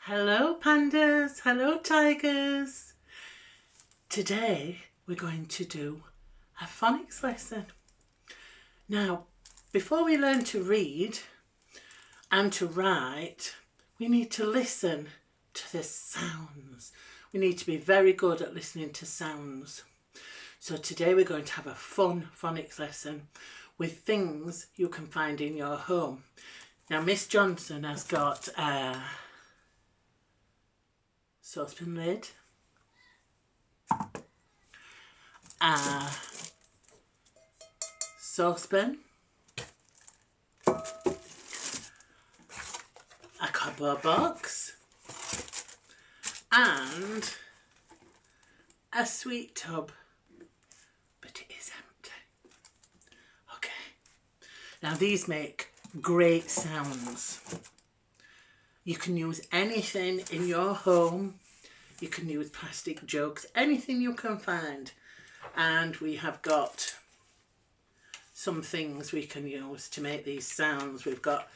Hello pandas, hello tigers. Today we're going to do a phonics lesson. Now, before we learn to read and to write, we need to listen to the sounds. We need to be very good at listening to sounds. So today we're going to have a fun phonics lesson with things you can find in your home. Now Miss Johnson has got a saucepan lid, a saucepan, a cardboard box and a sweet tub, but it is empty. Okay, now these make great sounds. You can use anything in your home. You can use plastic jugs, anything you can find. And we have got some things we can use to make these sounds. We've got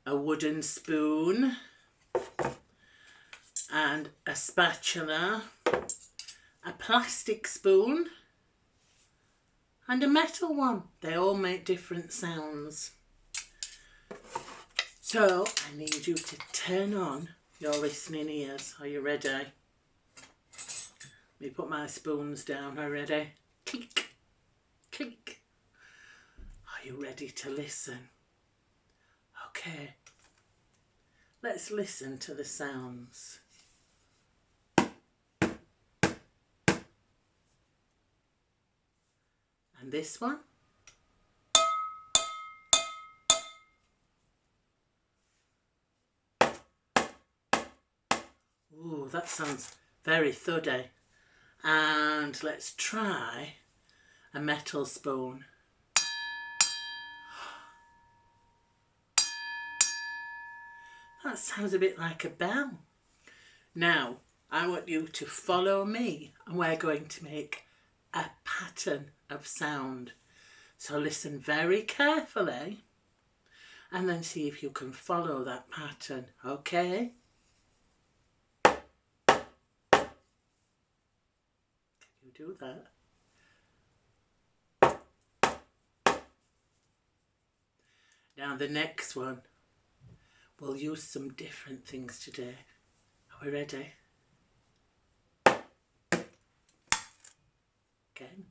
a wooden spoon and a spatula, a plastic spoon and a metal one. They all make different sounds. So I need you to turn on your listening ears. Are you ready? Let me put my spoons down. Are you ready? Click, click. Are you ready to listen? Okay. Let's listen to the sounds. And this one? Ooh, that sounds very thuddy. And let's try a metal spoon. That sounds a bit like a bell. Now, I want you to follow me and we're going to make a pattern of sound. So listen very carefully and then see if you can follow that pattern, okay? Do that. Now the next one, we'll use some different things today. Are we ready? Again.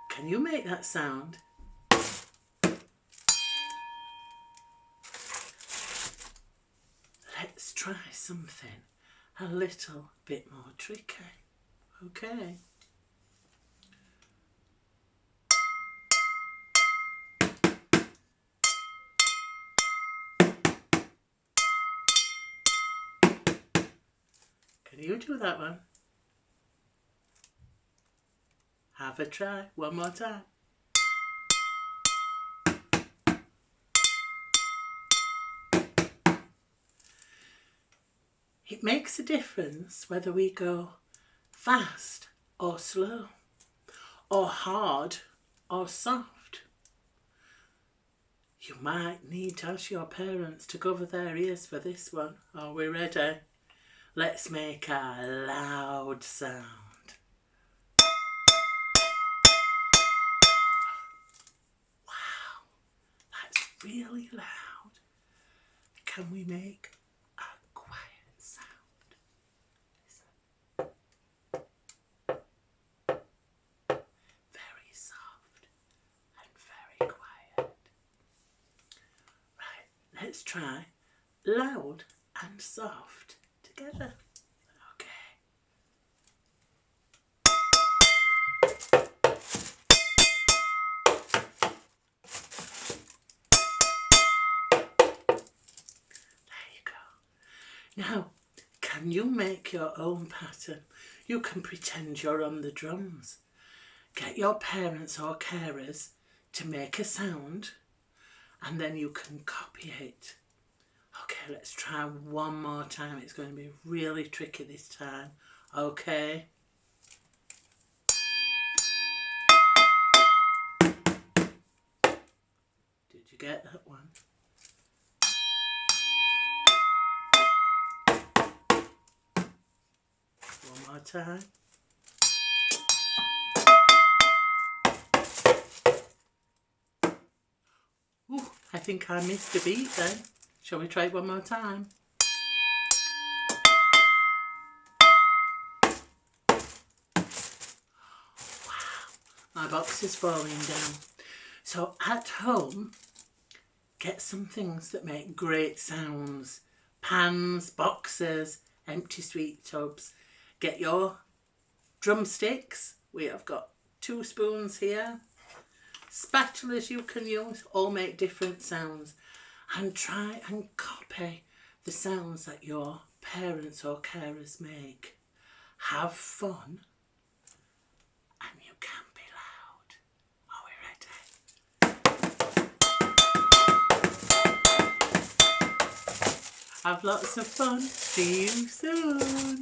Can you make that sound? Let's try something a little bit more tricky, okay? Can you do that one? Have a try, one more time. It makes a difference whether we go fast or slow, or hard or soft. You might need to ask your parents to cover their ears for this one. Are we ready? Let's make a loud sound. Wow, that's really loud. Can we make a quiet sound? Listen. Very soft and very quiet. Right, let's try loud and soft together. Okay. There you go. Now, can you make your own pattern? You can pretend you're on the drums. Get your parents or carers to make a sound and then you can copy it. Okay, let's try one more time. It's going to be really tricky this time. Okay. get that one. One more time. Ooh, I think I missed a beat then. Shall we try it one more time? My box is falling down. So at home, get some things that make great sounds. Pans, boxes, empty sweet tubs. Get your drumsticks. We have got 2 spoons here. Spatulas you can use, all make different sounds. And try and copy the sounds that your parents or carers make. Have fun. And you can be loud. Are we ready? Have lots of fun. See you soon.